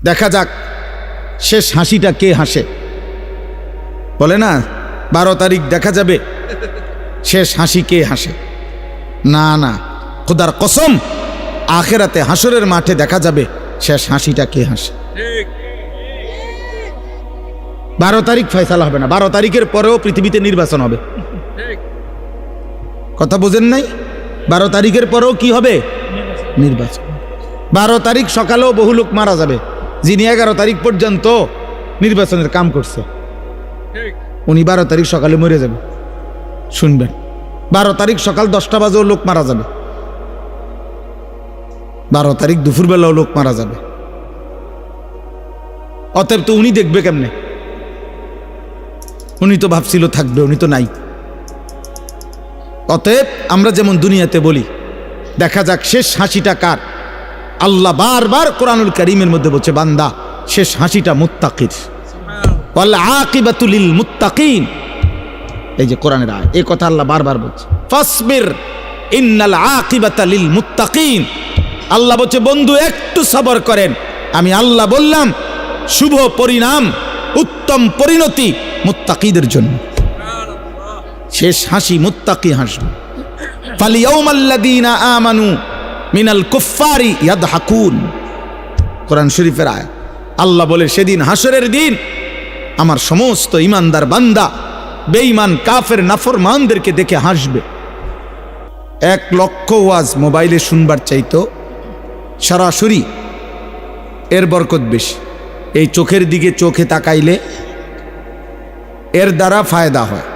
দেখা যাক শেষ হাসিটা কে হাসে। বলে না 12 তারিখ দেখা যাবে শেষ হাসি কে হাসে। না না, খোদার কসম, আখেরাতে হাসরের মাঠে দেখা যাবে শেষ হাসিটা কে হাসে। 12 তারিখ ফয়সালা হবে না, 12 তারিখের পরেও পৃথিবীতে নির্বাচন হবে। কথা বোঝেন নাই? 12 তারিখের পরেও কি হবে? নির্বাচন। 12 তারিখ সকালেও বহু লোক মারা যাবে, যিনি 11 তারিখ পর্যন্ত নির্বাচনের কাম করছে উনি 12 তারিখ সকালে মরে যাবে। শুনবেন, 12 তারিখ সকাল 10টা বাজেও লোক মারা যাবে, 12 তারিখ দুপুরবেলাও লোক মারা যাবে। অতএব তো উনি দেখবে কেমনে? উনি তো ভাবছিল থাকবে, উনি তো নাই। অতএব আমরা যেমন দুনিয়াতে বলি দেখা যাক শেষ হাসিটা কার, আল্লাহ বারবার কোরআনুল কারীমের মধ্যে বলছে বান্দা শেষ হাসিটা মুত্তাকির, ওয়াল আকিবাতু লিল মুত্তাকিন। এই যে কোরআনের আয়াত, এই কথা আল্লাহ বারবার বলছে, ফাসবির ইন্নাল আকিবাতা লিল মুত্তাকিন। আল্লাহ বলছে বন্ধু একটু সবর করেন, আমি আল্লাহ বললাম শুভ পরিণাম, উত্তম পরিণতি মুত্তাকিদের জন্য। শেষ হাসি মুত্তাকি হাসবে। ফালিয়াউমাল্লাযীনা আমানু মিনাল কুফফারি ইয়াদহাকুন, কোরআন শরীফের আয়াত। আল্লাহ বলে সেদিন হাসরের দিন আমার সমস্ত ইমানদার বান্দা বেঈমান কাফের নাফরমানদেরকে দেখে হাসবে। 1 লক্ষ ওয়াজ মোবাইলে শুনবার চাইতো সরাসরি এর বরকত বেশি। এই চোখের দিকে চোখে তাকাইলে এর দ্বারা ফায়দা হয়,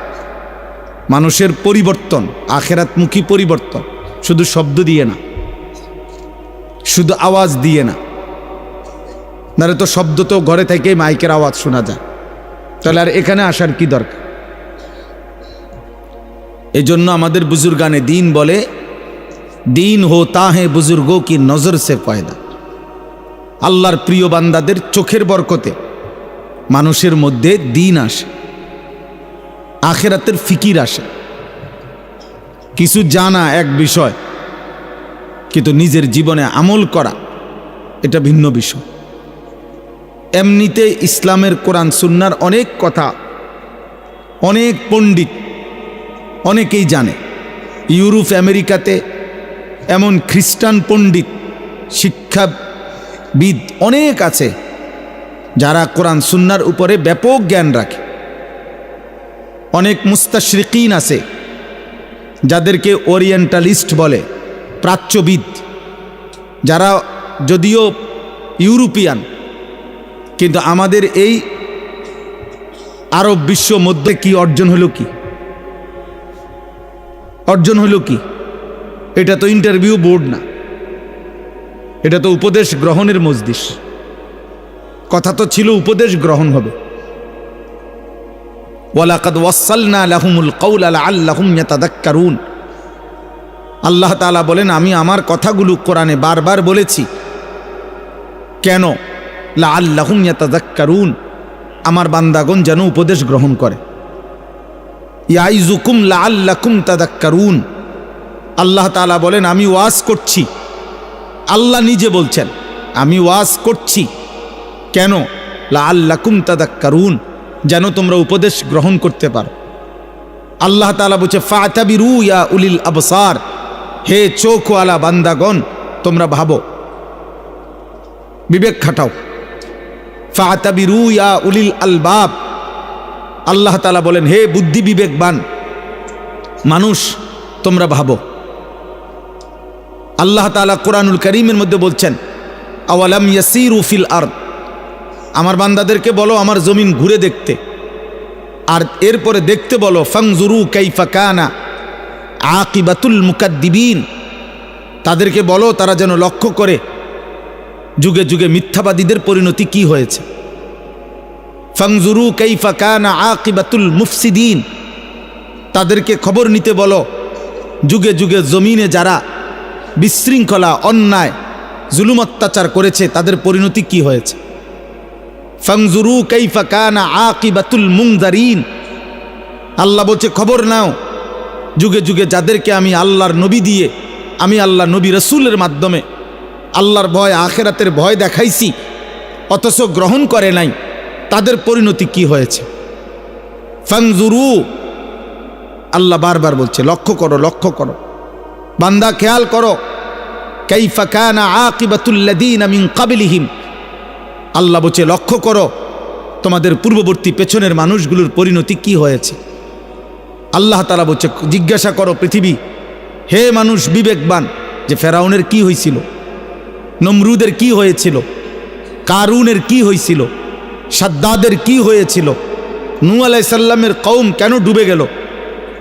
মানুষের পরিবর্তন, আখেরাতমুখী পরিবর্তন, শুধু শব্দ দিয়ে না, শুধু আওয়াজ দিয়ে না। নারে তো শব্দ তো ঘরে থেকে মাইকের আওয়াজ শোনা যায়, তাহলে আর এখানে আসার কি দরকার? এই জন্য আমাদের বুজুর্গানে দিন বলে, দিন হোতা হে বুজুর্গো কি নজর সে পয়দা। আল্লাহর প্রিয় বান্দাদের চোখের বরকতে মানুষের মধ্যে দিন আসে, আখেরাতের ফিকির আসে। কিছু জানা এক বিষয়, কিন্তু নিজের জীবনে আমল করা এটা ভিন্ন বিষয়। এমনিতে ইসলামের কোরআন সুন্নাহর অনেক কথা অনেক পণ্ডিত অনেকেই জানে। ইউরোপ আমেরিকাতে এমন খ্রিস্টান পণ্ডিত শিক্ষাবিদ অনেক আছে যারা কোরআন সুন্নাহর উপরে ব্যাপক জ্ঞান রাখে। অনেক মুস্তাশরিকিন আছে যাদেরকে ওরিয়েন্টালিস্ট বলে, প্রাচ্যবিদ, যারা যদিও ইউরোপিয়ান কিন্তু আমাদের এই আরব বিশ্ব মধ্যে কি অর্জন হলো, কি অর্জন হলো কি? এটা তো ইন্টারভিউ বোর্ড না, এটা তো উপদেশ গ্রহণের মজলিস। কথা তো ছিল উপদেশ গ্রহণ হবে। ওয়ালাকাদ ওয়াসালনা লাহুমুল কাওলা লাআল্লাহুম ইয়াতাযাক্কারুন। আল্লাহ তাআলা বলেন আমি আমার কথাগুলো কোরআনে বারবার বলেছি, কেন? লাআল্লাহুম ইয়াতাযাক্কারুন, আমার বান্দাগণ যেন উপদেশ গ্রহণ করে। ইয়াইযুকুম লাআল্লাকুম তাযাক্কারুন। আল্লাহ তাআলা বলেন আমি ওয়াজ করছি, আল্লাহ নিজে বলছেন আমি ওয়াজ করছি, কেন? লাআল্লাকুম তাযাক্কারুন, যেন তোমরা উপদেশ গ্রহণ করতে পারো। আল্লাহ তাআলা বলছে ফাতাবিরু ইয়া উলিল আবসার, হে চোখওয়ালা বান্দাগণ তোমরা ভাবো, বিবেক খাটাও। ফাতাবিরু ইয়া উলিল আলবাব, আল্লাহ তাআলা বলেন হে বুদ্ধি বিবেকবান মানুষ তোমরা ভাবো। আল্লাহ তাআলা কোরআনুল কারীমের মধ্যে বলছেন আওয়ালাম ইয়াসিরু ফিল আরদ, আমার বান্দাদেরকে বলো আমার জমিন ঘুরে দেখতে, আর এরপরে দেখতে বলো ফানজুরু কাইফা কানা আকিবাতুল মুকাদ্দিবিন, তাদেরকে বলো তারা যেন লক্ষ্য করে যুগে যুগে মিথ্যাবাদীদের পরিণতি কি হয়েছে। ফানজুরু কাইফা কানা আকিবাতুল মুফসিদিন, তাদেরকে খবর নিতে বলো যুগে যুগে জমিনে যারা বিশৃঙ্খলা, অন্যায়, জুলুম অত্যাচার করেছে তাদের পরিণতি কি হয়েছে। ফানজুরু কাইফা কানা আকিবাতুল মুনজারিন, আল্লাহ বলছে খবর নাও যুগে যুগে যাদেরকে আমি আল্লাহর নবী দিয়ে, আমি আল্লাহ নবী রসুলের মাধ্যমে আল্লাহর ভয়, আখেরাতের ভয় দেখাইছি, অথচ গ্রহণ করে নাই, তাদের পরিণতি কি হয়েছে। ফানজুরু, আল্লাহ বারবার বলছে লক্ষ্য করো, লক্ষ্য করো বান্দা, খেয়াল করো। কাইফা কানা আকিবাতুল লাযীনা মিন ক্বাবলিহিম, আল্লাহ বলছে লক্ষ্য করো তোমাদের পূর্ববর্তী পেছনের মানুষগুলোর পরিণতি কি হয়েছে। আল্লাহ তাআলা বলছে জিজ্ঞাসা করো পৃথিবী, হে মানুষ বিবেকবান, যে ফেরাউনের কি হয়েছিল, নমরুদের কি হয়েছিল, কারুনের কি হয়েছিল, সাদ্দাদের কি হয়েছিল, নূহ আলাইহিস সালামের কওম কেন ডুবে গেল,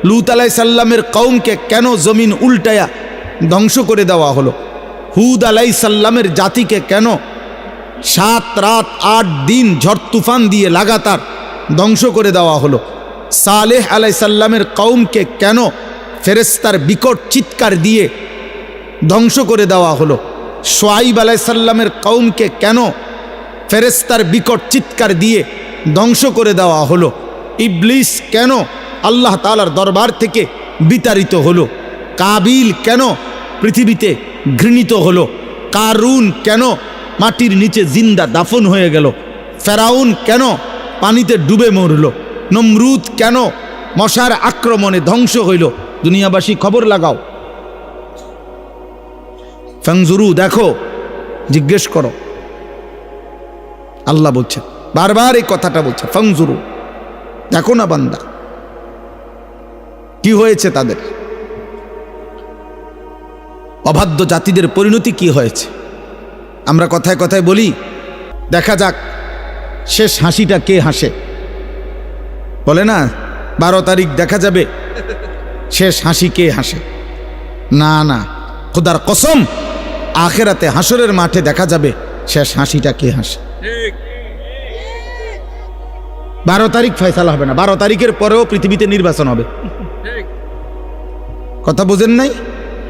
লূত আলাইহিস সালামের কওমকে কেন জমিন উল্টায়া ধ্বংস করে দেওয়া হলো, হুদ আলাইহিস সালামের জাতিকে কেন 7 রাত 8 দিন ঝড় তুফান দিয়ে লাগাতার ধ্বংস করে দেওয়া হলো, সালেহ আলাইহিস সালামের কওমকে কেন ফেরেশতার বিকট চিৎকার দিয়ে ধ্বংস করে দেওয়া হলো, শুআইব আলাইহিস সালামের কওমকে কেন ফেরেশতার বিকট চিৎকার দিয়ে ধ্বংস করে দেওয়া হলো, ইবলিস কেন আল্লাহ তাআলার দরবার থেকে বিতাড়িত হলো, কাবিল কেন পৃথিবীতে ঘৃণিত হলো, কারুন কেন মাটির নিচে জিন্দা দাফন হয়ে গেল, ফেরাউন কেন পানিতে ডুবে মরল, নমরুদ কেন মশার আক্রমণে ধ্বংস হইল। দুনিয়াবাসী খবর লাগাও, ফানজুরু, দেখো, জিজ্ঞেস করো। আল্লাহ বলছে, বারবার এই কথাটা বলছে, ফানজুরু, দেখো না বান্দা কি হয়েছে তাদের, অবাধ্য জাতিদের পরিণতি কি হয়েছে। আমরা কথায় কথায় বলি দেখা যাক শেষ হাসিটা কে হাসে, বলে না 12 তারিখ দেখা যাবে শেষ হাসি কে হাসে। না না, খোদার কসম, আখেরাতে হাসরের মাঠে দেখা যাবে শেষ হাসিটা কে হাসে। 12 তারিখ ফয়সালা হবে না, 12 তারিখের পরেও পৃথিবীতে নির্বাচন হবে। কথা বুঝেন নাই?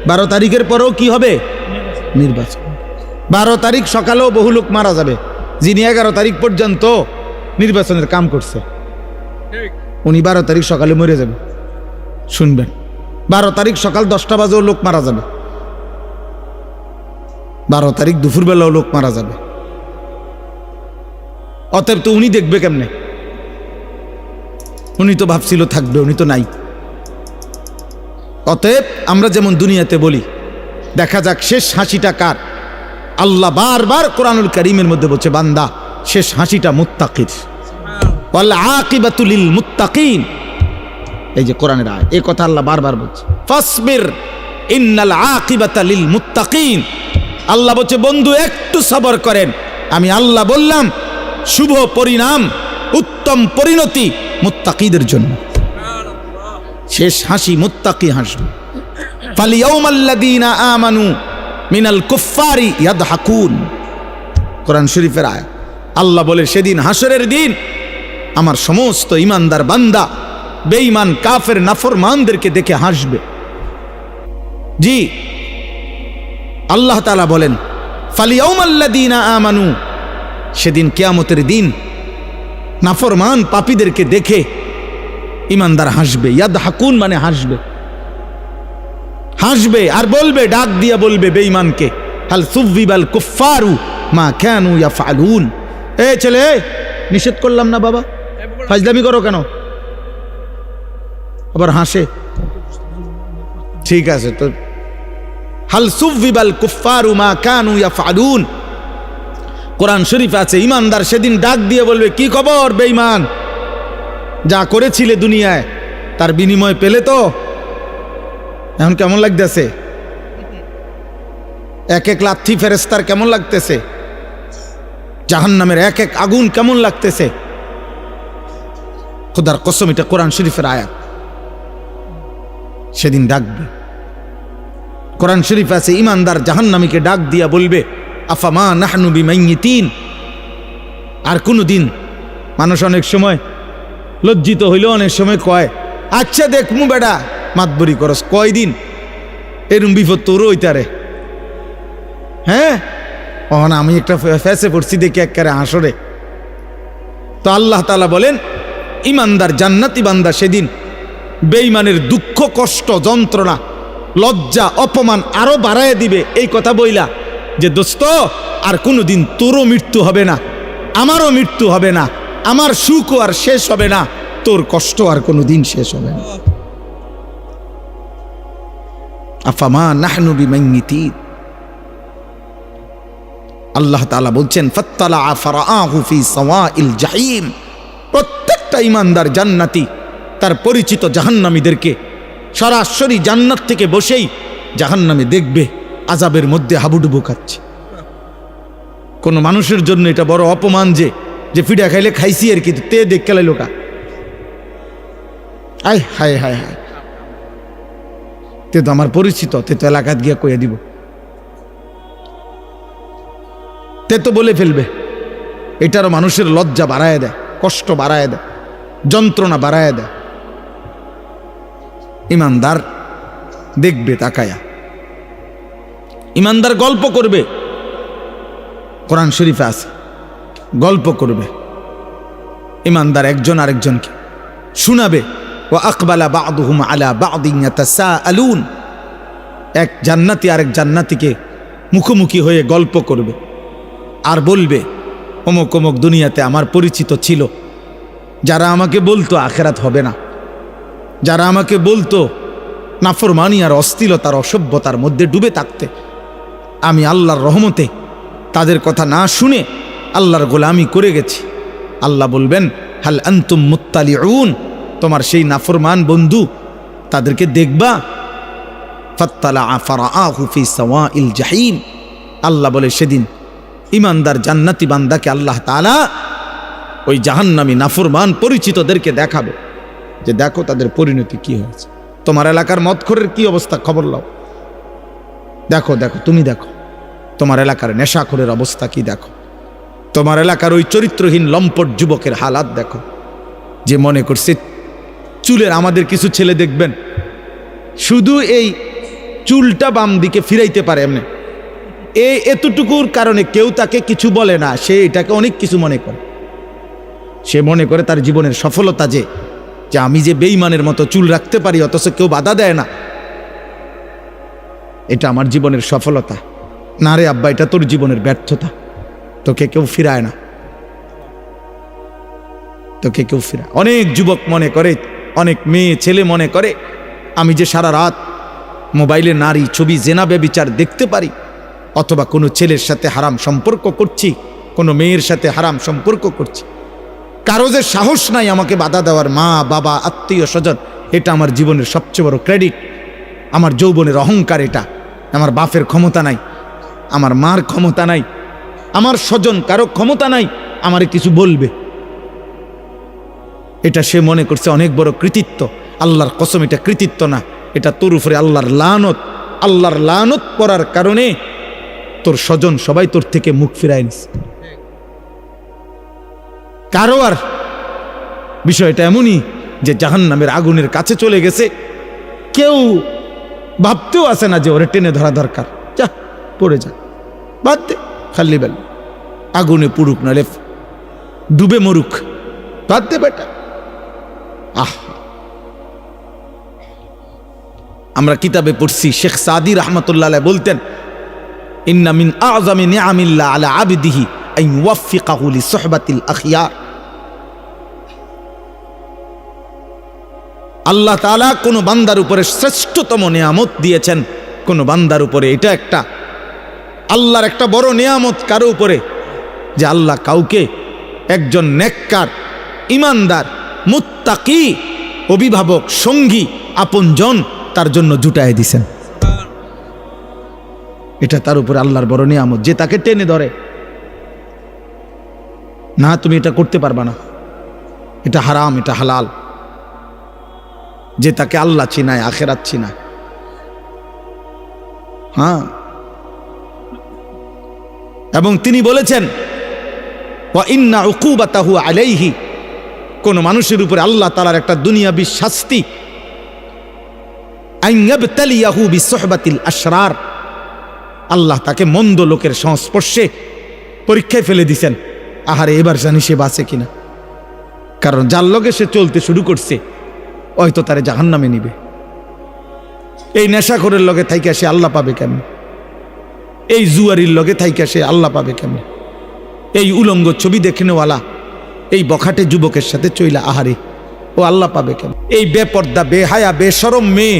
12 তারিখের পরেও কি হবে? নির্বাচন। 12 তারিখ সকালেও বহু লোক মারা যাবে, যিনি 11 তারিখ পর্যন্ত নির্বাচনের কাম করছে, উনি 12 তারিখ সকালে মরে যাবে। শুনবেন, 12 তারিখ সকাল 10টা বাজেও লোক মারা যাবে, 12 তারিখ দুপুরবেলাও লোক মারা যাবে। অতএব তো উনি দেখবে কেমনে? উনি তো ভাবছিল থাকবে, উনি তো নাই। অতএব আমরা যেমন দুনিয়াতে বলি দেখা যাক শেষ হাসিটা কার, আল্লাহ বারবার কোরআনুল কারীমের মধ্যে বলছে বান্দা শেষ হাসিটা মুত্তাকির, ওয়াল আকিবাতু লিল মুত্তাকিন। এই যে কোরআনের আয়াত, এই কথা আল্লাহ বারবার বলছে, ফাসবির ইন্নাল আকিবাতা লিল মুত্তাকিন। আল্লাহ বলছে বন্ধু একটু সবর করেন, আমি আল্লাহ বললাম শুভ পরিণাম, উত্তম পরিণতি মুত্তাকিদের জন্য। শেষ হাসি মুত্তাকি হাসবে। ফালিয়াউমাল্লাযীনা আমানু মিনাল কুফফারি ইয়াদহাকুন, কোরআন শরীফের আয়াত। আল্লাহ বলে সেদিন হাসরের দিন আমার সমস্ত ইমানদার বান্দা বেঈমান কাফের নাফরমানদেরকে দেখে হাসবে। জি, আল্লাহ তাআলা বলেন ফালিয়াউমাল্লাযীনা আমানু, সেদিন কিয়ামতের দিন নাফরমান পাপীদেরকে দেখে ইমানদার হাসবে। ইয়াদহাকুন মানে হাসবে, হাসবে আর বলবে, ডাক দিয়া বলবে বেঈমানকে, হাল সুযিবাল কুফফারু মা কানু ইয়াফআলুন। এ ছেলে, নিষেধ করলাম না বাবা, ফাজলামি করো কেন? আবার হাসে। ঠিক আছে তো, হাল সুযিবাল কুফফারু মা কানু ইয়াফআলুন। কোরআন শরীফ আছে ইমানদার সেদিন ডাক দিয়ে বলবে, কি খবর বেঈমান, যা করেছিলে দুনিয়ায় তার বিনিময় পেলে তো? এখন কেমন লাগতেছে? এক এক লাথি ফেরেশতার কেমন লাগতেছে? জাহান্নামের এক এক আগুন কেমন লাগতেছে? খোদার কসম, এটা কোরআন শরীফের আয়াত। সেদিন ডাকবে, কোরআন শরীফ আছে ইমানদার জাহান্নামীকে ডাক দিয়া বলবে, আফামা নাহনু বিমাইয়িতিন। আর কোনদিন মানুষ অনেক সময় লজ্জিত হইল, অনেক সময় কয় আচ্ছা দেখমু বেটা, মাতবরি করস কয়দিন, এরম বিপদ তোরও হইতারে। হ্যাঁ, আমি একটা ফেসে পড়ছি দেখি একেবারে হাসরে। তো আল্লাহ তাআলা বলেন ইমানদার জান্নাতি বান্দা সেদিন বেঈমানের দুঃখ কষ্ট যন্ত্রণা লজ্জা অপমান আরো বাড়ায় দিবে, এই কথা বইলা যে দোস্ত আর কোনোদিন তোরও মৃত্যু হবে না, আমারও মৃত্যু হবে না, আমার সুখও আর শেষ হবে না, তোর কষ্ট আর কোনো দিন শেষ হবে না। আফামা নাহনু বিমাইয়িতিন। আল্লাহ তাআলা বলছেন ফাত্তালা ফারাআহু ফি সাওয়াইল জাহিম। প্রত্যেকটা ঈমানদার জান্নাতি তার পরিচিত জাহান্নামীদেরকে সরাসরি জান্নাত থেকে বসেই জাহান্নামে দেখবে আযাবের মধ্যে হাবুডুবু খাচ্ছে। কোন মানুষের জন্য এটা বড় অপমান যে ফিডা খাইলে খাইছি আর কি, তে দেখ কেলাই লোকা আয় হায় হায় হায়, তে তো আমার পরিচিত, তে তো এলাকাত গিয়া কইয়া দিব, তে তো বলে ফেলবে। এটারও মানুষের লজ্জা বাড়ায় দেয়, কষ্ট বাড়ায় দেয়, যন্ত্রণা বাড়ায় দেয়। ঈমানদার দেখবে তাকায়া, ঈমানদার গল্প করবে, কোরআন শরীফে আছে গল্প করবে। ঈমানদার একজন আরেকজনকে শোনাবে। ওয়া আকবালা বা'দুহুম আলা বা'দিন ইয়াতাসাআলুন। এক জান্নাতি আরেক জান্নাতিকে মুখোমুখি হয়ে গল্প করবে আর বলবে অমুক অমুক দুনিয়াতে আমার পরিচিত ছিল, যারা আমাকে বলতো আখিরাত হবে না, যারা আমাকে বলতো নাফরমানি আর অশ্লীলতার অসভ্যতার মধ্যে ডুবে থাকতে, আমি আল্লাহর রহমতে তাদের কথা না শুনে আল্লাহর গোলামি করে গেছি। আল্লাহ বলবেন হাল আনতুম মুত্তালিউন, তোমার সেই নাফরমান বন্ধু তাদেরকে দেখবা। ফাত্তালা ফারাআহু ফি সাওয়াইল জাহিম। আল্লাহ বলে সেদিন ঈমানদার জান্নাতি বান্দাকে আল্লাহ তাআলা ওই জাহান্নামী নাফরমান পরিচিতদেরকে দেখাবে যে দেখো তাদের পরিণতি কি হয়েছে। তোমার এলাকার মদখোরের কি অবস্থা খবর লাও, দেখো দেখো তুমি দেখো তোমার এলাকার নেশাখোরের অবস্থা কি দেখো, তোমার এলাকার ওই চরিত্রহীন লম্পট যুবকের হালাত দেখো, যে মনে করছে চুলের, আমাদের কিছু ছেলে দেখবেন শুধু এই চুলটা বাম দিকে ফিরাইতে পারে এমনি, এতটুকুর কারণে কেউ তাকে কিছু বলে না, সে এটাকে অনেক কিছু মনে করে। সে মনে করে তার জীবনের সফলতা যে আমি যে বেঈমানের মতো চুল রাখতে পারি অথচ কেউ বাধা দেয় না, এটা আমার জীবনের সফলতা। না রে আব্বা, এটা তোর জীবনের ব্যর্থতা, তোকে কেউ ফিরায় না, তোকে কেউ ফিরায়। অনেক যুবক মনে করে, অনেক মেয়ে ছেলে মনে করে আমি যে সারা রাত মোবাইলে নারী ছবি জেনা ব্যভিচার দেখতে পারি, অথবা কোনো ছেলের সাথে হারাম সম্পর্ক করছি, কোনো মেয়ের সাথে হারাম সম্পর্ক করছি, কারো যে সাহস নাই আমাকে বাধা দেওয়ার, মা বাবা আত্মীয় স্বজন, এটা আমার জীবনের সবচেয়ে বড় ক্রেডিট, আমার যৌবনের অহংকার এটা। আমার বাপের ক্ষমতা নাই, আমার মার ক্ষমতা নাই, আমার স্বজন কারো ক্ষমতা নাই আমারে কিছু বলবে, এটা সে মনে করছে অনেক বড় কৃতিত্ব। আল্লাহর কসম এটা কৃতিত্ব না, এটা তোর উপরে আল্লাহর লানত। আল্লাহর লানত পড়ার কারণে তোর স্বজন সবাই তোর থেকে মুখ ফিরায় নিছে। কারো আর বিষয়টা এমনই যে জাহান্নামের আগুনের কাছে চলে গেছে, কেউ ভাবতেও আসে না যে ওরে টেনে ধরা দরকার, যা পড়ে যা, বাদ দে, খালি বেল আগুনে পুড়ুক নালে ডুবে মরুক, বাদ দে বেটা। আমরা কিতাবে পড়ছি, শেখ সাদি রাহমাতুল্লাহ আলাইহি বলতেন ইন্না মিন আযমি নিআমিল্লাহ আলা আবদিহি আন ইউওয়াফিকাহু লিসুহবাতিল আখিয়ার। আল্লাহ তাআলা কোন বান্দার উপরে শ্রেষ্ঠতম নিয়ামত দিয়েছেন, কোন বান্দার উপরে এটা একটা আল্লাহর একটা বড় নিয়ামত কারো উপরে, যে আল্লাহ কাউকে একজন নেককার, ইমানদার, মুত্তাকি, অভিভাবক, সঙ্গী, আপনজন তার জন্য জুটায় দিছেন। এটা তার উপরে আল্লাহর বড় নিয়ামত, যে তাকে টেনে ধরে না, তুমি এটা করতে পারবা না, এটা হারাম, এটা হালাল, যে তাকে আল্লাহ চিনায়, আখিরাত চিনায়। হ্যাঁ, এবং তিনি বলেছেন ওয়া ইন্না উকুবাতাহু আলাইহি, কোন মানুষের উপরে আল্লাহ তাআলার একটা দুনিয়াবী শাস্তি, আন ইয়াবতালিয়াহু বিসুহবাতিল আশরার, আল্লাহ তাকে মন্দ লোকের সংস্পর্শে পরীক্ষায় ফেলে দিছেন। আহারে এবার জানি সে বাঁচে কিনা, কারণ যার লগে সে চলতে শুরু করছে হয়তো তারে জাহান্নামে নিবে। এই নেশাখোরের লগে থাইকা সে আল্লাহ পাবে কেমনে? এই জুয়ারির লগে থাইকা সে আল্লাহ পাবে কেমনে? এই উলঙ্গ ছবি দেখে নেওয়ালা এই বখাটে যুবকের সাথে চইলা আহারে ও আল্লাহ পাবে কেন? এই বেপর্দা বেহায়া বেশরম মেয়ে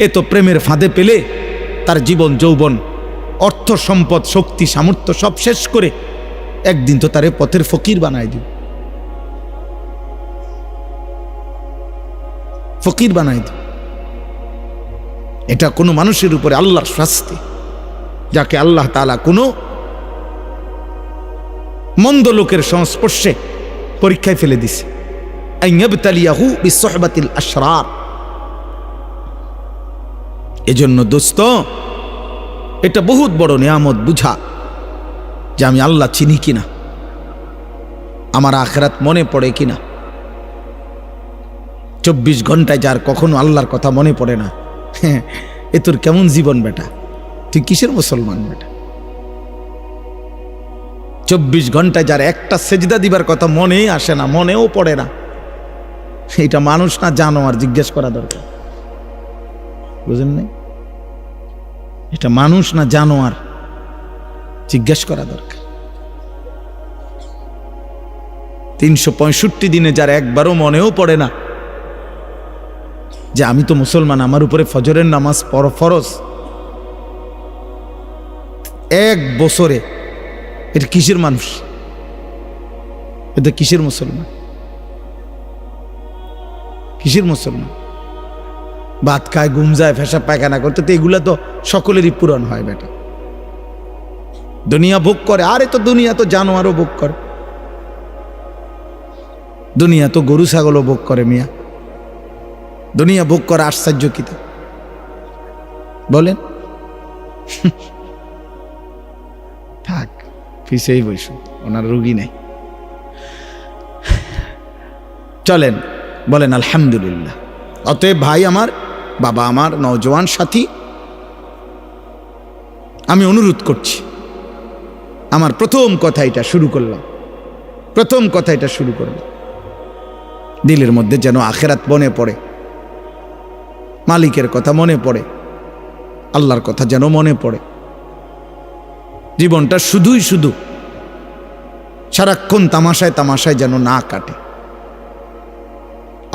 এ তো প্রেমের ফাঁদে পেলে তার জীবন যৌবন অর্থ সম্পদ শক্তি সামর্থ্য সব শেষ করে একদিন তো তারে পথের ফকির বানায় দিবে, ফকির বানায় দিবে। এটা কোনো মানুষের উপরে আল্লাহর শাস্তি, যাকে আল্লাহ তাআলা কোনো মন্দ লোকের সংস্পর্শে পরীক্ষায় ফেলে দিছে। আইয়াবতালিয়াহু বিসহবাতিল আশরার। এজন্য দোস্ত, এটা বহুত বড় নিয়ামত বুঝা যে আমি আল্লাহ চিনি কিনা, আমার আখিরাত মনে পড়ে কিনা। 24 ঘন্টায় যার কখনো আল্লাহর কথা মনে পড়ে না, এ তোর কেমন জীবন বেটা? তুই কিসের মুসলমান বেটা? 24 ঘন্টায় যার একটা সেজদা দিবার কথা মনেই আসে না, মনেও পড়ে না, এটা মানুষ না জানোয়ার? জিজ্ঞেস করা দরকার, বুঝেন নাই? এটা মানুষ না জানোয়ার? জিজ্ঞেস করা দরকার। 365 দিনে যার একবারও মনেও পড়ে না যে আমি তো মুসলমান, আমার উপরে ফজরের নামাজ ফরজ, 1 বছরে, এটা কিসের মানুষ? এটা কিসের মুসলমান? কিসের মুসলমান? ভাত খায়, ঘুম যায়, পেশাব পায়খানা করতে, তো এগুলা তো সকলেরই পূরণ হয় বেটা। দুনিয়া ভোগ করে, আরে তো দুনিয়া তো জানোয়ারও ভোগ করে, দুনিয়া তো গরু ছাগলও ভোগ করে মিয়া। দুনিয়া ভোগ করে আশ্চর্য কি তা বলেন? থাক, পিছেই বসুন, ওনার রুগী নেই। চলেন বলেন আলহামদুলিল্লাহ। অতএব ভাই আমার, বাবা আমার, নওজোয়ান সাথী, আমি অনুরোধ করছি, আমার প্রথম কথা এটা শুরু করলাম, দিলের মধ্যে যেন আখিরাত মনে পড়ে, মালিকের কথা মনে পড়ে, আল্লাহর কথা যেন মনে পড়ে। জীবনটা শুধুই শুধু সারাক্ষণ তামাশায় তামাশায় যেন না কাটে।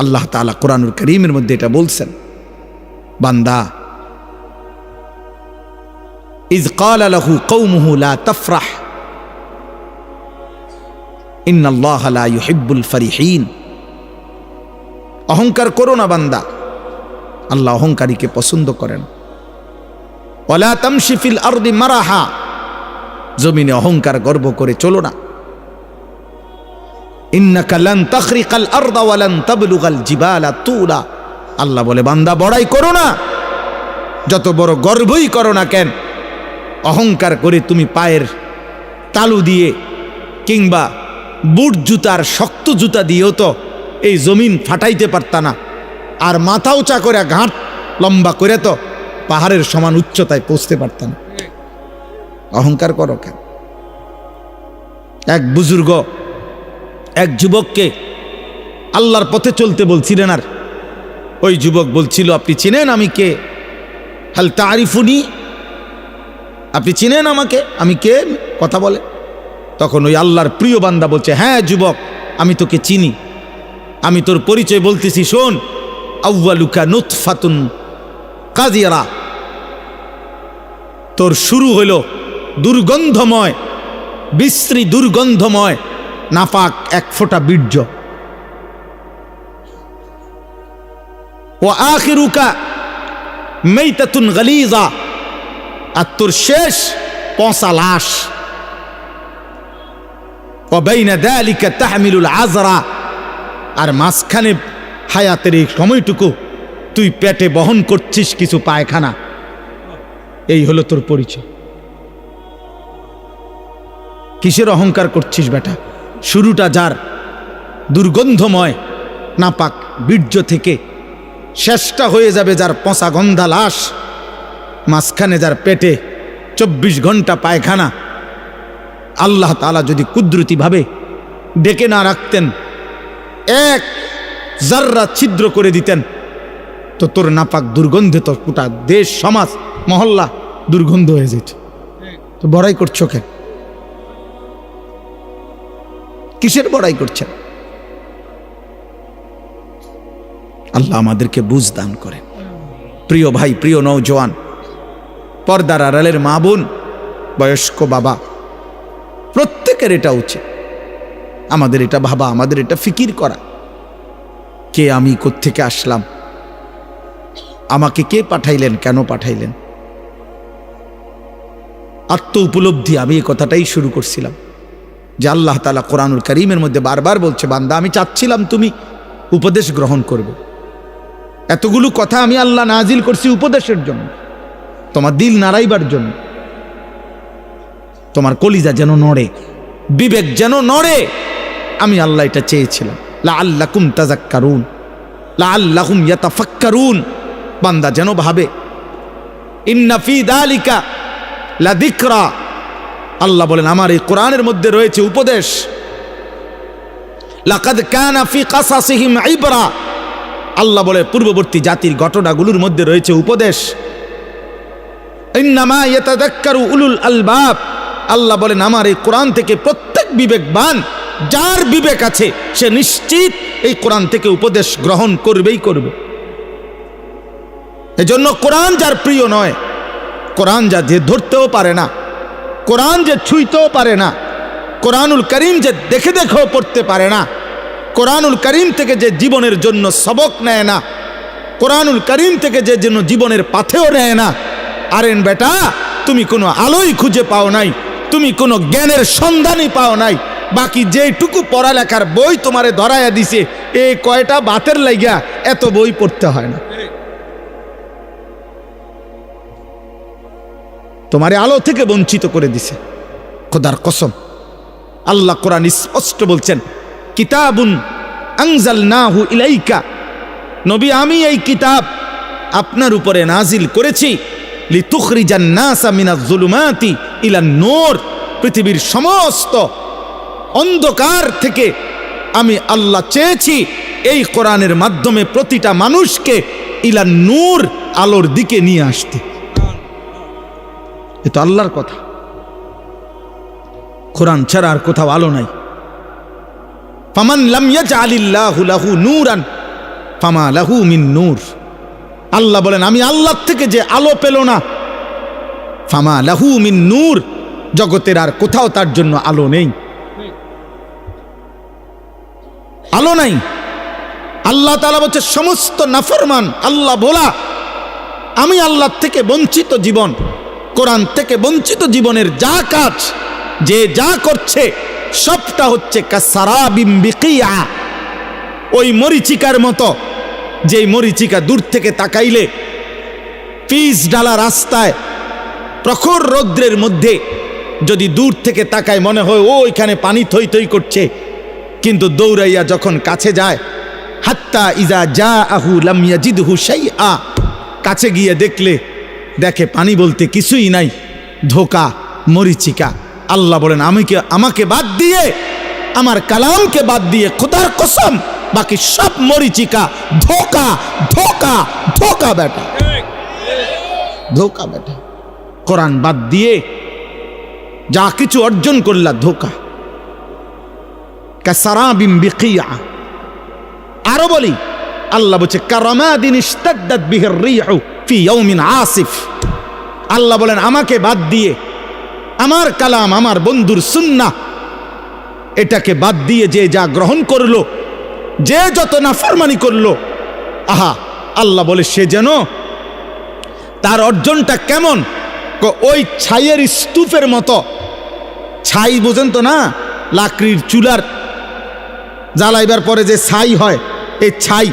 আল্লাহ তাআলা কোরআনুল কারীমের মধ্যে এটা বলছেন, বান্দা ইয ক্বালা লাহু কওমুহু লা তাফরাহ ইন্নাল্লাহা লা ইউহিব্বুল ফারিহিন। অহংকার করো না বান্দা, আল্লাহ অহংকারীকে পছন্দ করেন। ওয়ালা তামশি ফিল আরদি মারাহা, জমিনে অহংকার গর্ব করে চলো না। ইন্নাকা লান তাখরিকাল আরদা ওয়া লান তাবলুগাল জিবালা তুলা। আল্লাহ বলে বান্দা বড়াই করো না, যত বড় গর্বই করো না কেন, অহংকার করে তুমি পায়ের তালু দিয়ে কিংবা বুট জুতার শক্ত জুতা দিয়েও তো এই জমিন ফাটাইতে পারতা না, আর মাথা উঁচা করে ঘাট লম্বা করে তো পাহাড়ের সমান উচ্চতায় পৌঁছতে পারত না। অহংকার করো কেন? এক বুজুর্গ এক যুবককে আল্লাহর পথে চলতে বলছিলেন, আর ওই যুবক বলছিল, আপনি চিনেন আমি কে? হাল তারিফুনি, আপনি চিনেন আমাকে, আমি কে? কথা বলে। তখন ওই আল্লাহর প্রিয় বান্দা বলছে, হ্যাঁ যুবক, আমি তোকে চিনি, আমি তোর পরিচয় বলতেছি, শোন। আউয়ালুকা নুতফাতুন কাযিরা, তোর শুরু হইল দুর্গন্ধময়, বিশ্রী দুর্গন্ধময় নাপাক এক ফোঁটা বীর্য। ওয়া আখিরুকা মাইতাতুন গালিযা, আর তোর শেষ পচা লাশ। ওয়া বাইনা যালিকা তাহমিলুল আযরা, আর মাঝখানে হায়াতের এই সময়টুকু তুই পেটে বহন করছিস কিছু পায়খানা। এই হলো তোর পরিচয়। কিসের অহংকার করছিস বেটা? শুরুটা যার দুর্গন্ধময় নাপাক বীর্য থেকে, শেষটা হয়ে যাবে যার পচা গন্ধা লাশ, মাঝখানে যার পেটে 24 ঘন্টা পায়খানা। আল্লাহ তাআলা যদি কুদরতিভাবে ডেকে না রাখতেন, এক জাররা ছিদ্র করে দিতেন, তো তোর নাপাক দুর্গন্ধে তো গোটা দেশ সমাজ মহল্লা দুর্গন্ধ হয়ে যেত। তো বড়াই করছো কেন? কিসের বড়াই করছেন? আল্লাহ আমাদেরকে বুঝ দান করেন। প্রিয় ভাই, প্রিয় নওজোয়ান, পর্দার আড়ালের মা বোন, বয়স্ক বাবা, প্রত্যেকের এটা উচিত, আমাদের এটা ভাবা, আমাদের এটা ফিকির করা, কে আমি, কোত্থেকে আসলাম, আমাকে কে পাঠাইলেন, কেন পাঠাইলেন। আত্ম উপলব্ধি, আমি এই কথাটাই শুরু করছিলাম যে আল্লাহ তাআলা কোরআনুল কারীমের মধ্যে বারবার বলছে, বান্দা আমি চাচ্ছিলাম তুমি উপদেশ গ্রহণ করবে। এতগুলো কথা আমি আল্লাহ নাজিল করছি উপদেশের জন্য, তোমার দিল নাড়াইবার জন্য, তোমার কলিজা যেন নড়ে, বিবেক যেন নড়ে। আমি আল্লাহ এটা চেয়েছিলাম। লাআল্লাকুম তাযাক্কারুন, লাআল্লাহুম ইয়াতাফাক্কারুন, বান্দা যেন ভাবে। ইন্না ফি যালিকা লাযিকরা, আল্লাহ বলেন আমার এই কোরআনের মধ্যে রয়েছে উপদেশ। লাকাদ কানা ফি কাসাসিহিম ইবরা, আল্লাহ বলে পূর্ববর্তী জাতির ঘটনাগুলোর মধ্যে রয়েছে উপদেশ। ইন্নামা ইয়াতাযাক্কারু উলুল আলবাব, আল্লাহ বলেন আমার এই কোরআন থেকে প্রত্যেক বিবেকবান, যার বিবেক আছে সে নিশ্চিত এই কোরআন থেকে উপদেশ গ্রহণ করবেই করবে। এজন্য কোরআন যার প্রিয় নয়, কোরআন যা যে ধরতেও পারে না, কোরআন যে ছুঁইতেও পারে না, কোরআনুল কারীম যে দেখে দেখেও পড়তে পারে না, কোরআনুল কারীম থেকে যে জীবনের জন্য সবক নেয় না, কোরআনুল কারীম থেকে যে যেন জীবনের পাথেও নেয় না, আরেন বেটা তুমি কোনো আলোই খুঁজে পাও নাই, তুমি কোনো জ্ঞানের সন্ধানই পাও নাই। বাকি যেটুকু পড়ালেখার বই তোমারে ধরাইয়া দিছে, এই কয়টা বাতের লাইগা এত বই পড়তে হয় না। তোমারে আলো থেকে বঞ্চিত করে দিছে, খোদার কসম। আল্লাহ কোরআন স্পষ্ট বলছেন, কিতাবুন আনজালনাহু ইলাইকা, নবী আমি এই কিতাব আপনার উপরে নাজিল করেছি, লিতুখরিজান নাসা মিনাজ যুলুমাতি ইলান নূর, পৃথিবীর সমস্ত অন্ধকার থেকে আমি আল্লাহ চেয়েছি এই কোরআনের মাধ্যমে প্রতিটা মানুষকে ইলান নূর, আলোর দিকে নিয়ে আসতে। এ তো আল্লাহর কথা, কোরআন ছাড়া আর কোথাও আলো নাই। ফামান লাম ইয়াজআলিল্লাহু লাহু নূরান ফামা লাহু মিন নূর, আল্লাহ বলেন আমি আল্লাহ থেকে যে আলো পেল না, ফামা লাহু মিন নূর, জগতের আর কোথাও তার জন্য আলো নেই, আলো নাই। আল্লাহ তাআলা বলছে সমস্ত নাফরমান আল্লাহ বলা, আমি আল্লাহ থেকে বঞ্চিত জীবন, কোরআন থেকে বঞ্চিত জীবনের যা কাজ, যে যা করছে সবটা হচ্ছে কাসারাবিম বিকিয়া, ওই মরিচিকার মতো, যেই মরিচিকা দূর থেকে তাকাইলে পিচ ডালা রাস্তায় প্রখর রৌদ্রের মধ্যে যদি দূর থেকে তাকায় মনে হয় ও ওইখানে পানি থই থই করছে, কিন্তু দৌড়াইয়া যখন কাছে যায়, হাত্তা ইজা জাআহু লাম ইয়াজিদহু শাইআ, কাছে গিয়ে দেখে পানি বলতে কিছুই নাই, ধোঁকা, মরিচিকা। আল্লাহ বলেন আমাকে বাদ দিয়ে, আমার কালামকে বাদ দিয়ে, খোদার কসম বাকি সব মরিচিকা, ধোঁকা ধোঁকা ধোঁকা বেটা, ধোঁকা বেটা। কোরআন বাদ দিয়ে যা কিছু অর্জন করলা ধোঁকা। কাসারাবিম বিকিয়া, আরো বলি আল্লাহ বলছে কারামাদিন ইশতাদ্দাত বিহির রিহু ফি ইয়াউমিন আসিফ, আল্লাহ বলেন আমাকে বাদ দিয়ে, আমার কালাম, আমার বন্ধুর সুন্নাহ, এটাকে বাদ দিয়ে যে যা গ্রহণ করলো, যে যত নাফরমানি করলো, আহা আল্লাহ বলে সে যেন তার অর্জনটা কেমন, ওই ছাইয়ের স্তূপের মতো। ছাই বোঝেন তো না, লাকড়ির চুলার জ্বালাইবার পরে যে ছাই হয়, এই ছাই,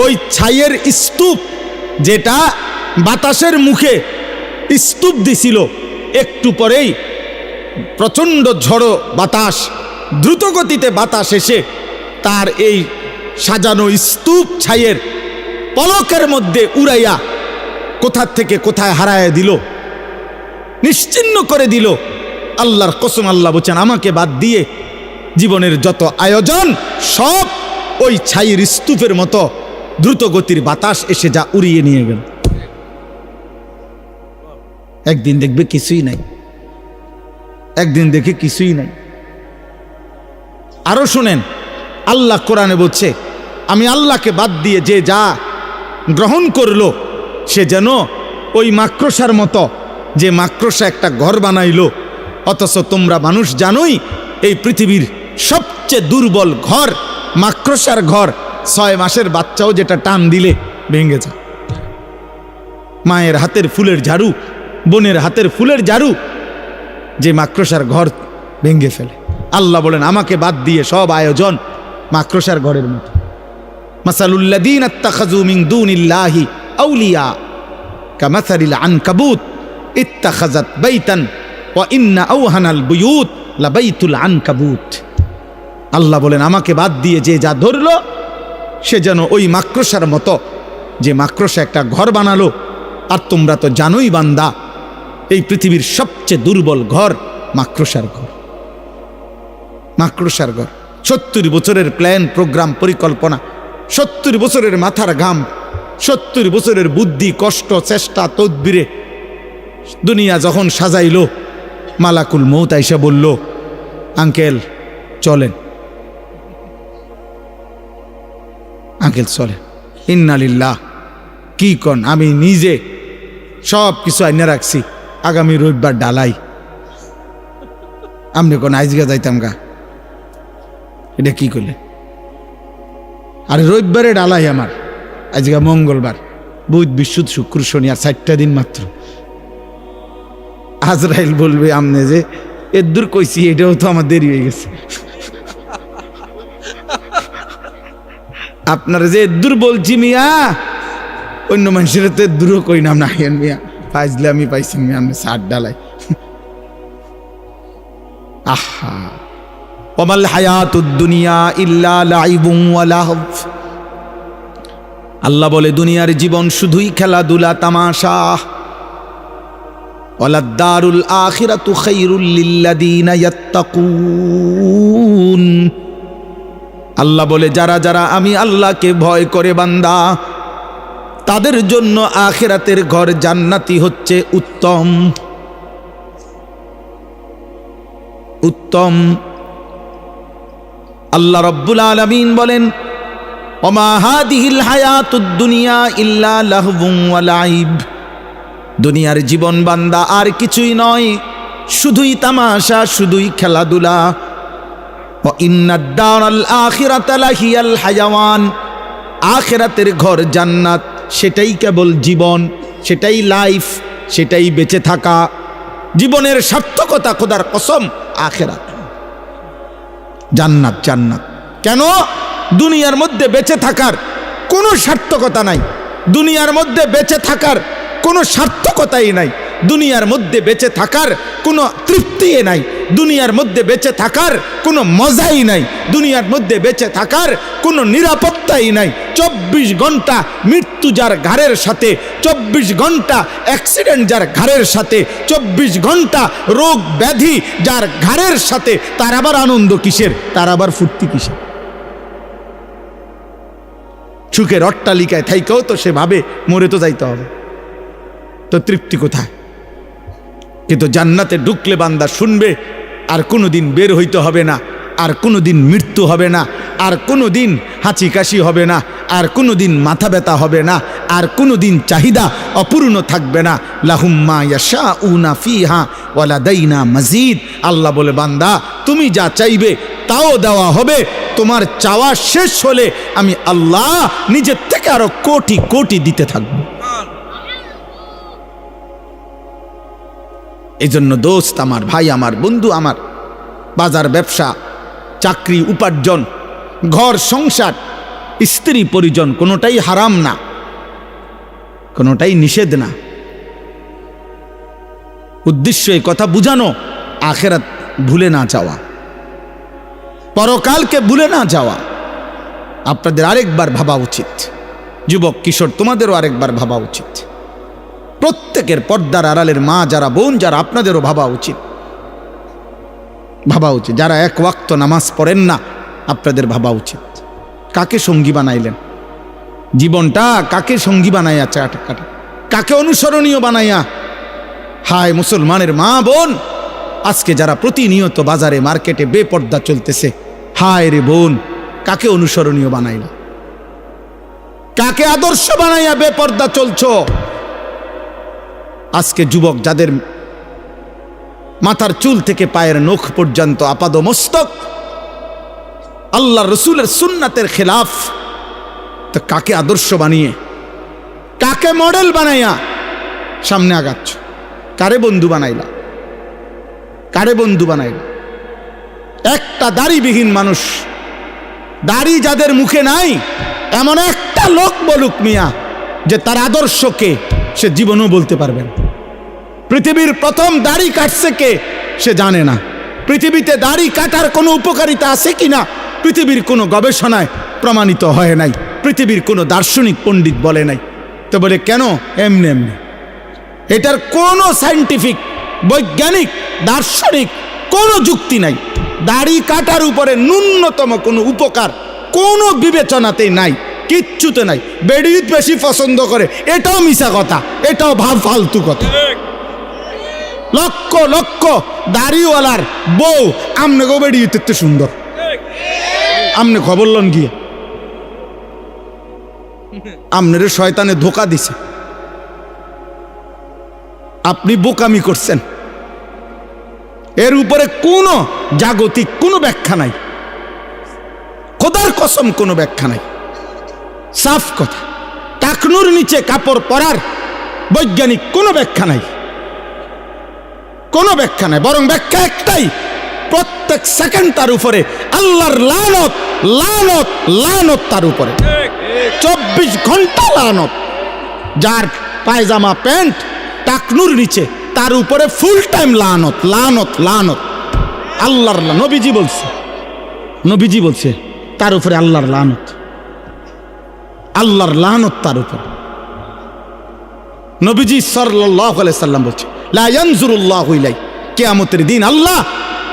ওই ছাইয়ের স্তূপ যেটা বাতাসের মুখে স্তূপ দিছিল, একটু পরেই প্রচণ্ড ঝড়ো বাতাস, দ্রুত গতিতে বাতাস এসে তার এই সাজানো স্তূপ ছাইয়ের পলকের মধ্যে উড়াইয়া কোথা থেকে কোথায় হারায় দিল, নিশ্চিহ্ন করে দিল। আল্লাহর কসম, আল্লাহ বলছেন আমাকে বাদ দিয়ে জীবনের যত আয়োজন সব ওই ছাইয়ের স্তূপের মতো দ্রুত গতির বাতাস এসে যা উড়িয়ে নিয়ে গেল। একদিন দেখবে কিছুই নাই, একদিন দেখে কিছুই নাই। আরো শুনেন, আল্লাহ কোরআনে বলছে, আমি আল্লাহকে বাদ দিয়ে যে যা গ্রহণ করলো সে যেন ওই মাকড়সার মতো, যে মাকড়সা একটা ঘর বানাইলো। অথচ তোমরা মানুষ জানোই এই পৃথিবীর সবচেয়ে দুর্বল ঘর মাকড়সার ঘর। 6 মাসের বাচ্চাও যেটা টান দিলে ভেঙে যায়। মায়ের হাতের ফুলের ঝাড়ু, বোনের হাতের ফুলের ঝাড়ু যে মাকড়সার ঘর ভেঙে ফেলে। আল্লাহ বলেন আমাকে বাদ দিয়ে সব আয়োজন মাকড়সার ঘরের মতো। মাসালুল্লাযীনা ইত্তাখাযু মিন দুনিল্লাহি আউলিয়া কামাসালিল আনকাবুত ইত্তাখাযাত বাইতান ওয়া ইন্না আওহানাল বুয়ুত লাবাইতুল আনকাবুত। আল্লাহ বলেন আমাকে বাদ দিয়ে যে যা ধরলো সে যেন ওই মাকড়সার মতো, যে মাকড়সা একটা ঘর বানালো। আর তোমরা তো জানোই বান্দা, এই পৃথিবীর সবচেয়ে দুর্বল ঘর মাকড়সার ঘর। মাকড়সার ঘর। 70 বছরের প্ল্যান, প্রোগ্রাম, পরিকল্পনা, 70 বছরের মাথার ঘাম, 70 বছরের বুদ্ধি, কষ্ট, চেষ্টা, তদবিরে দুনিয়া যখন সাজাইলো, মালাকুল মউত আইসা বলল, আঙ্কেল চলেন, আঙ্কেল চলেন। ইন্না লিল্লাহ। কি কন? আমি নিজে সব কিছু আইনে রাখছি, আগামী রবিবার ডালাই। আপনি কোন আইজগা যাইতাম গা? এটা কি করলে? আরে রবিবারে ডালাই আমার, আজকে মঙ্গলবার, বুধ, বৃহস্পতি, শুক্র, শনি, আর 4টা দিন মাত্র। আজরাইল বলবে আমনে যে এর দূর কইছি, এটাও তো আমার দেরি হয়ে গেছে। আপনারা যে এর দূর বলছি মিয়া, অন্য মানুষের তো এর দূরও কই নাম না মিয়া, ফাইজলে আমি পাইছি মিয়া, আমি 60 ডালাই। আহা, ওয়ামাল হায়াতুদ দুনিয়া ইল্লা লাইবুন ওয়া লাহব। আল্লাহ বলে দুনিয়ার জীবন শুধুই খেলাধুলা, তামাশা। ওয়ালাদ দারুল আখিরাতু খায়রুল লিল্লাযীনা ইয়াত্তাকুন। আল্লাহ বলে যারা যারা আমি আল্লাহকে ভয় করে বান্দা, তাদের জন্য আখিরাতের ঘর জান্নাতি হচ্ছে উত্তম। উত্তম। আল্লাহ রাব্বুল আলামিন বলেন, ওমা হাদিহিল হায়াতুদ দুনিয়া ইল্লা লাহবুন ওয়া লাইব। দুনিয়ার জীবন বান্দা আর কিছুই নয়, শুধুই তামাশা, শুধুই খেলাধুলা। ওয়া ইন্নাদ দারাল আখিরাতা লাহিয়াল হায়াওয়ান। আখিরাতের ঘর জান্নাত, সেটাই কেবল জীবন, সেটাই লাইফ, সেটাই বেঁচে থাকা। জীবনের সার্থকতা, খোদার কসম, আখিরাত, জান্নাত। জান্নাত কেন? দুনিয়ার মধ্যে বেঁচে থাকার কোনো সার্থকতা নাই, দুনিয়ার মধ্যে বেঁচে থাকার কোনো সার্থকতাই নাই, দুনিয়ার মধ্যে বেঁচে থাকার কোনো তৃপ্তি নাই, দুনিয়ার মধ্যে বেঁচে থাকার কোনো মজাই নাই, দুনিয়ার মধ্যে বেঁচে থাকার কোনো নিরাপত্তাই নাই। 24 ঘন্টা মৃত্যু যার ঘাড়ের সাথে, 24 ঘন্টা অ্যাক্সিডেন্ট যার ঘাড়ের সাথে, 24 ঘন্টা রোগ ব্যাধি যার ঘাড়ের সাথে, তার আবার আনন্দ কিসের? তার আবার ফুর্তি কিসের? সুখের অট্টালিকায় থাইকেও তো সে ভাবে মরে তো যাইতে হবে, তো তৃপ্তি কোথায়? কিন্তু জান্নাতে ঢুকলে বান্দা শুনবে আর কোনোদিন বের হইতে হবে না, আর কোনোদিন মৃত্যু হবে না, আর কোনোদিন হাঁচি কাশি হবে না, আর কোনোদিন মাথা ব্যথা হবে না, আর কোনোদিন চাহিদা অপূর্ণ থাকবে না। লাহুম মা ইয়াশাউনা ফিহা ওয়া লাদাইনা মাজিদ। আল্লাহ বলে বান্দা তুমি যা চাইবে তাও দেওয়া হবে, তোমার চাওয়া শেষ হলে আমি আল্লাহ নিজের থেকে আরো কোটি কোটি দিতে থাকবো। এই জন্য দোস্ত আমার, ভাই আমার, বন্ধু আমার, বাজার ব্যবসা, চাকরি, উপার্জন, ঘর সংসার, স্ত্রী পরিজন, কোনোটাই হারাম না, কোনোটাই নিষেধ না। উদ্দেশ্য এই কথা বুঝানো, আখিরাত ভুলে না যাওয়া, পরকালকে ভুলে না যাওয়া। আপনাদের আরেকবার ভাবা উচিত, যুবক কিশোর তোমাদেরও আরেকবার ভাবা উচিত, প্রত্যেকের পর্দার আড়ালের মা যারা, বোন যারা, আপনাদেরও ভাবা উচিত, ভাবা উচিত। যারা এক ওয়াক্ত নামাজ পড়েন না, আপনাদের ভাবা উচিত কাকে সঙ্গী বানাইলেন, জীবনটা কাকে সঙ্গী বানাইয়া, কাকে অনুসরণীয় বানাইয়া। হায় মুসলমানের মা বোন, আজকে যারা প্রতিনিয়ত বাজারে মার্কেটে বেপর্দা চলতেছে, হায় রে বোন, কাকে অনুসরণীয় বানাইলা, কাকে আদর্শ বানাইয়া বেপর্দা চলছো? আজকে যুবক যাদের মাথার চুল থেকে পায়ের নখ পর্যন্ত আপাদ মস্তক আল্লাহ রসুলের সুন্নাতের খেলাফ, তো কাকে আদর্শ বানিয়ে, কাকে মডেল বানাইয়া সামনে আগাচ্ছ? কারে বন্ধু বানাইলা, কারে বন্ধু বানাইলা? একটা দাড়িবিহীন মানুষ, দাড়ি যাদের মুখে নাই, এমন একটা লোক বলুক মিয়া যে তার আদর্শকে সে জীবনও বলতে পারবেন। পৃথিবীর প্রথম দাড়ি কাটছে কে সে জানে না। পৃথিবীতে দাড়ি কাটার কোনো উপকারিতা আছে কিনা পৃথিবীর কোনো গবেষণায় প্রমাণিত হয় নাই, পৃথিবীর কোনো দার্শনিক পণ্ডিত বলে নাই। তো বলে কেন? এমনি এমনি। এটার কোনো সায়েন্টিফিক, বৈজ্ঞানিক, দার্শনিক কোনো যুক্তি নাই। দাড়ি কাটার উপরে ন্যূনতম কোনো উপকার কোনো বিবেচনাতেই নাই, কিচ্ছুতে নাই। বেডিত বেশি পছন্দ করে, এটাও মিছা কথা, এটাও ভাব ফালতু কথা। লক্ষ লক্ষ দাড়িওয়ালার বউ আমনে গো বেডিত এত সুন্দর, আমনে খবর লন গিয়ে, আমনের শয়তানে ধোকা দিছে, আপনি বোকামি করছেন। এর উপরে কোনো জাগতিক কোনো ব্যাখ্যা নাই, খোদার কসম কোনো ব্যাখ্যা নাই, সাফ কথা। টাকনুর নিচে কাপড় পরার বৈজ্ঞানিক কোনো ব্যাখ্যা নাই, কোনো ব্যাখ্যা নাই। বরং ব্যাখ্যা একটাই, প্রত্যেক সেকেন্ড তার উপরে আল্লাহর লানত, লানত, লানত তার উপরে, 24 ঘন্টা লানত। যার পায়জামা প্যান্ট টাকনুর নিচে, তার উপরে ফুল টাইম লানত, লানত, লানত। আল্লাহর নবীজি বলছে, নবীজি বলছে তার উপরে আল্লাহর লানত, আল্লাহর লানত তার উপরে। নবীজি সাল্লাল্লাহু আলাইহি সাল্লাম বলছে, লা ইয়ানজুরুল্লাহু ইলাই, কিয়ামতের দিন আল্লাহ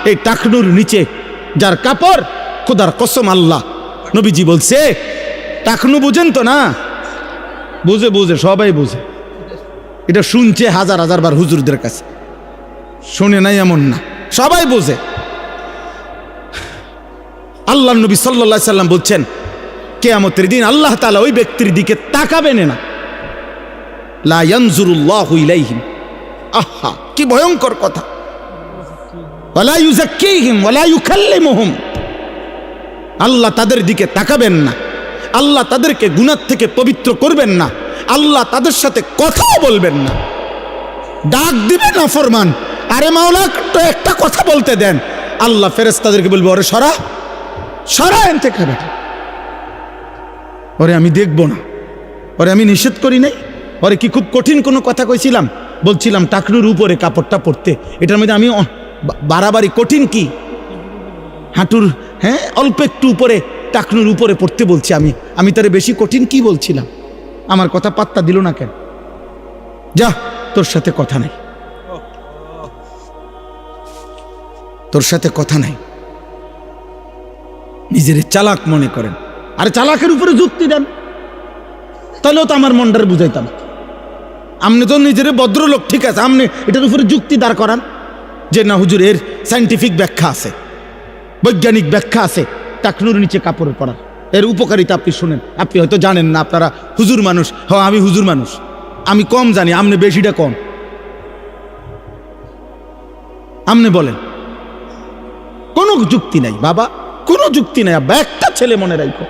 এই টাকনুর নিচে যার কাপড়, খোদার কসম আল্লাহ, নবীজি বলছে, টাকনু বুঝেন তো না? বুঝে, বুঝে, সবাই বুঝে। এটা শুনছে হাজার হাজার বার হুজুরদের কাছে, শুনে নাই এমন না, সবাই বোঝে। আল্লাহ নবী সাল্লাল্লাহু আলাইহি সাল্লাম বলছেন, কিয়ামতের দিন আল্লাহ তাআলা ওই ব্যক্তির দিকে তাকাবেন না, লা ইয়ানজুরুল্লাহু ইলাইহিম। আহা, কি ভয়ঙ্কর কথা! ওয়ালা ইউযাক্কিহিম ওয়ালা ইউকাল্লিমুহুম, আল্লাহ তাদের দিকে তাকাবেন না, আল্লাহ তাদেরকে গুনাহ থেকে পবিত্র করবেন না, আল্লাহ তাদের সাথে কথাও বলবেন না, ডাক দিবেন না ফরমান, আরে মাওলা তো একটা কথা বলতে দেন। আল্লাহ ফেরেশতাদেরকে বলবে, ওরে সরা, সরা এন থেকে বেটা, ওরে আমি দেখবো না, ওরে আমি নিষেধ করি নাই, ওরে কি খুব কঠিন কোনো কথা কইছিলাম? বলছিলাম টাকনুর উপরে কাপড়টা পরতে, এটার মধ্যে আমি বাড়াবাড়ি কঠিন কি? হাঁটুর, হ্যাঁ, অল্প একটু উপরে, টাকনুর উপরে পড়তে বলছি আমি তারে বেশি কঠিন কি বলছিলাম? আমার কথা পাত্তা দিল না কেন? যা, তোর সাথে কথা নাই, তোর সাথে কথা নাই। নিজের চালাক মনে করেন, আরে চালাকের উপরে যুক্তি দেন, তাহলেও তো আমার মনটার বুঝাইতাম। আপনি তো নিজের ভদ্রলোক, ঠিক আছে, আপনি এটার উপরে যুক্তি দাঁড় করান যে না হুজুর এর সায়েন্টিফিক ব্যাখ্যা আছে, বৈজ্ঞানিক ব্যাখ্যা আছে টাকনুর নিচে কাপড় পরা, এর উপকারিতা আপনি শুনেন। আপনি হয়তো জানেন না, আপনারা হুজুর মানুষ। হ্যাঁ, আমি হুজুর মানুষ, আমি কম জানি, আপনি বেশিটা কম। আপনি বলেন, কোনো যুক্তি নাই বাবা, কোনো যুক্তি নাই। আব্বা, একটা ছেলে মনে রাখো,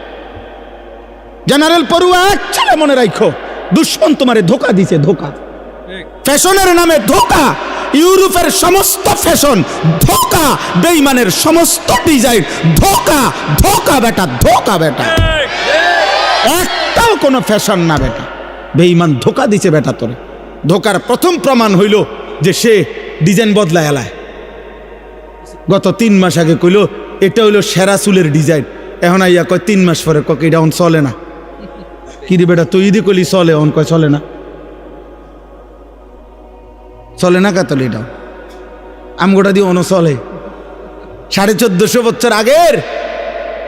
জেনারেল পড়ুয়া এক ছেলে মনে রাখো, দুশ্মন তোমারে ধোকা দিছে, ধোকা, ফ্যাশনের নামে ধোকা। ইউরোপের সমস্ত ফ্যাশন ধোকা, বেঈমানের সমস্ত ডিজাইন ধোকা, ধোকা বেটা, ধোকা বেটা, একটাও কোনো ফ্যাশন না বেটা, বেঈমান ধোকা দিছে বেটা তোরে। ধোকার প্রথম প্রমাণ হইল যে সে ডিজাইন বদলায় এলায়। গত 3 মাস আগে কইল এটা হইল সেরা চুলের ডিজাইন, এখন আইয়া কয় 3 মাস পরে কয় এটা অন চলে না। কি রে বেটা, তুই ইদি কইলি চলে, অন কয় চলে না, চলে না কাতলে, এটা আমগোটা দিয়ে অন চলে। 1450 বছর আগের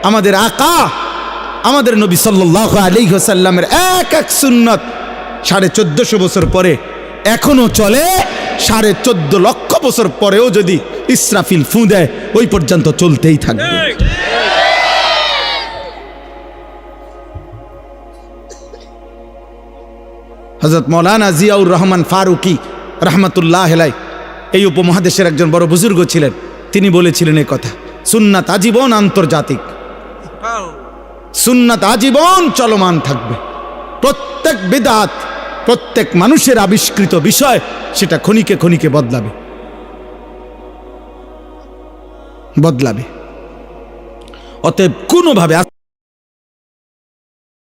আমাদের আকা, আমাদের নবী সাল্লাল্লাহু আলাইহি ওয়াসাল্লামের এক এক সুন্নত 1450 বছর পরে এখনো চলে। 14.5 লক্ষ বছর পরেও যদি ইসরাফিল ফু দেয়, ওই পর্যন্ত চলতেই থাকবে। হযরত মাওলানা জিয়াউর রহমান ফারুকি রহমতুল্লাহ আলাইহি এই উপমহাদেশের একজন বড় বুজুর্গ ছিলেন। তিনি বলেছিলেন এই কথা, সুন্নাত আজীবন আন্তর্জাতিক, সুন্নাত আজীবন চলমান থাকবে। প্রত্যেক বিদআত, প্রত্যেক মানুষের আবিষ্কৃত বিষয়, সেটা ক্ষণিকে ক্ষণিকে বদলাবে। অতএব কোনোভাবে